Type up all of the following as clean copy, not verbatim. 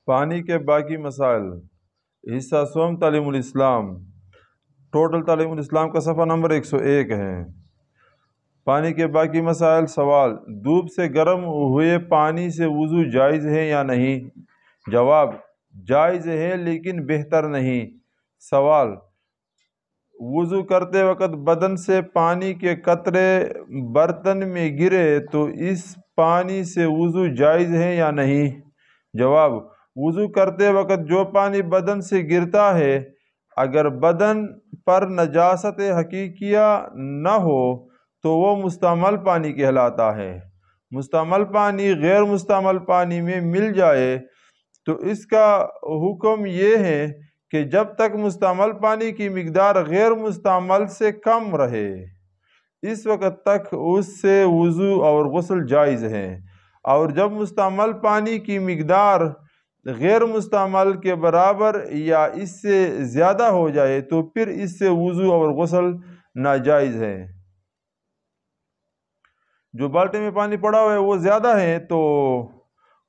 پانی کے باقی مسائل، حصہ سوم تعلیم الاسلام، ٹوٹل تعلیم الاسلام کا صفحہ نمبر 101 ہے۔ پانی کے باقی مسائل۔ سوال: دھوپ سے گرم ہوئے پانی سے وضو جائز ہے یا نہیں؟ جواب: جائز ہے لیکن بہتر نہیں۔ سوال: وضو کرتے وقت بدن سے پانی کے قطرے برتن میں گرے تو اس پانی سے وضو جائز ہے یا نہیں؟ جواب: وضو کرتے وقت جو پانی بدن سے گرتا ہے اگر بدن پر نجاست حقیقیہ نہ ہو تو وہ مستعمل پانی کہلاتا ہے۔ مستعمل پانی غیر مستعمل پانی میں مل جائے تو اس کا حکم یہ ہے کہ جب تک مستعمل پانی کی مقدار غیر مستعمل سے کم رہے اس وقت تک اس سے وضو اور غسل جائز ہے، اور جب مستعمل پانی کی مقدار غیر مستعمل کے برابر یا اس سے زیادہ ہو جائے تو پھر اس سے وضو اور غسل ناجائز ہے۔ جو بالٹی میں پانی پڑا ہوا ہے وہ زیادہ ہے تو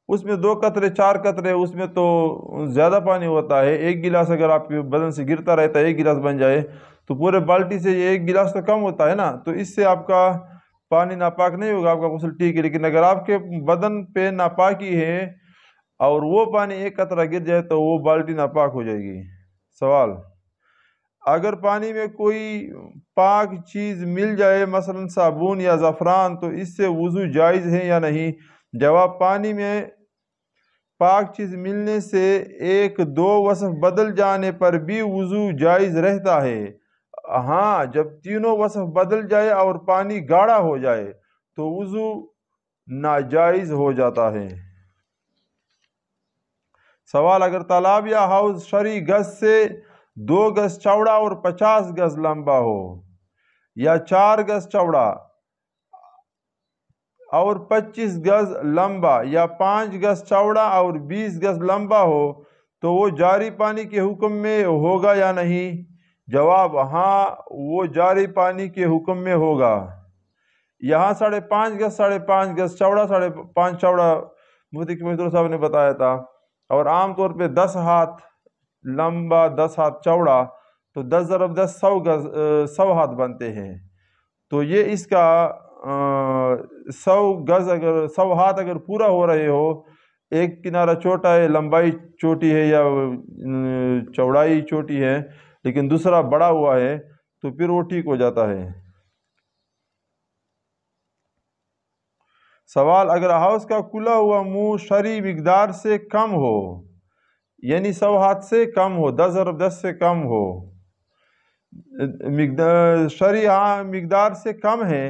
اس میں 2 قطرے 4 قطرے اس میں تو زیادہ پانی ہوتا ہے۔ 1 گلاس اگر آپ کے بدن سے گرتا رہتا ہے 1 گلاس بن جائے تو پورے بالٹی سے یہ 1 گلاس تو کم ہوتا ہے نا، تو اس سے آپ کا پانی ناپاک نہیں ہوگا، آپ کا غسل ٹھیک ہے۔ لیکن اگر آپ کے بدن پہ ناپاکی ہے اور وہ پانی 1 قطرہ گر جائے تو وہ بالٹی ناپاک ہو جائے گی۔ سوال: اگر پانی میں کوئی پاک چیز مل جائے مثلا صابن یا زعفران تو اس سے وضو جائز ہے یا نہیں؟ جواب: پانی میں پاک چیز ملنے سے 1-2 وصف بدل جانے پر بھی وضو جائز رہتا ہے۔ ہاں، جب تینوں وصف بدل جائے اور پانی گاڑھا ہو جائے تو وضو ناجائز ہو جاتا ہے۔ سوال: اگر تالاب یا حوض شرعی گز سے 2 گز چوڑا اور 50 گز لمبا ہو، یا 4 گز چوڑا اور 25 گز لمبا، یا 5 گز چوڑا اور 20 گز لمبا ہو تو وہ جاری پانی کے حکم میں ہوگا یا نہیں؟ جواب: ہاں، وہ جاری پانی کے حکم میں ہوگا۔ یہاں 5.5 گز 5.5 گز چوڑا 5.5 چوڑا مفتی محمد صاحب نے بتایا تھا، اور عام طور پہ 10 ہاتھ لمبا 10 ہاتھ چوڑا تو 10 ضرب 10 100 گز 100 ہاتھ بنتے ہیں۔ تو یہ اس کا 100 گز اگر 100 ہاتھ اگر پورا ہو رہے ہو، ایک کنارہ چھوٹا ہے، لمبائی چھوٹی ہے یا چوڑائی چھوٹی ہے لیکن دوسرا بڑا ہوا ہے تو پھر وہ ٹھیک ہو جاتا ہے۔ سوال: اگر حوض کا کھلا ہوا منہ شرعی مقدار سے کم ہو، یعنی 100 ہاتھ سے کم ہو، 10 ضرب 10 سے کم ہو، شرعی مقدار سے کم ہے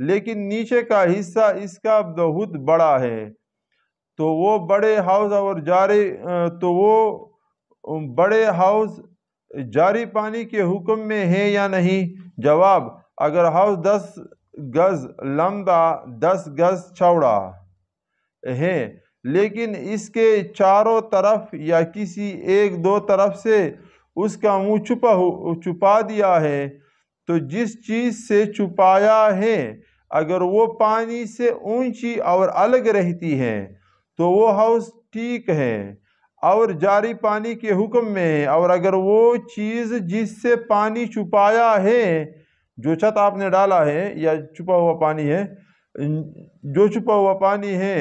لیکن نیچے کا حصہ اس کا بہت بڑا ہے تو وہ بڑے حوض جاری پانی کے حکم میں ہے یا نہیں؟ جواب: اگر حوض 10 گز لمبا 10 گز چوڑا ہے لیکن اس کے چاروں طرف یا کسی 1-2 طرف سے اس کا منہ چھپا دیا ہے تو جس چیز سے چھپایا ہے اگر وہ پانی سے اونچی اور الگ رہتی ہے تو وہ حوض ٹھیک ہے اور جاری پانی کے حکم میں ہے، اور اگر وہ چیز جس سے پانی چھپایا ہے، جو چھت آپ نے ڈالا ہے یا چھپا ہوا پانی ہے، جو چھپا ہوا پانی ہے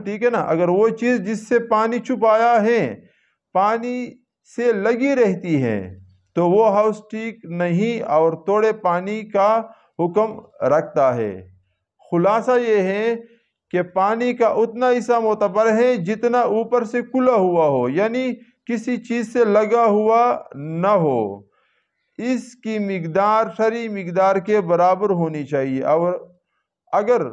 ٹھیک ہے نا، اگر وہ چیز جس سے پانی چھپایا ہے پانی سے لگی رہتی ہے تو وہ حوض ٹھیک نہیں اور توڑے پانی کا حکم رکھتا ہے۔ خلاصہ یہ ہے کہ پانی کا اتنا حصہ معتبر ہے جتنا اوپر سے کھلا ہوا ہو، یعنی کسی چیز سے لگا ہوا نہ ہو۔ اس کی مقدار شرعی مقدار کے برابر ہونی چاہیے، اور اگر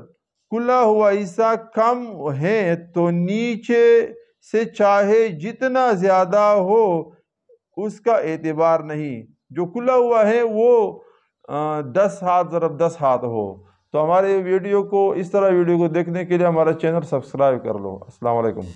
کھلا ہوا حصہ کم ہے تو نیچے سے چاہے جتنا زیادہ ہو اس کا اعتبار نہیں، جو کھلا ہوا ہے وہ 10 ہاتھ ضرب 10 ہاتھ ہو۔ تو ہمارے ویڈیو کو اس طرح ویڈیو کو دیکھنے کے لیے ہمارا چینل سبسکرائب کر لو۔ السلام علیکم۔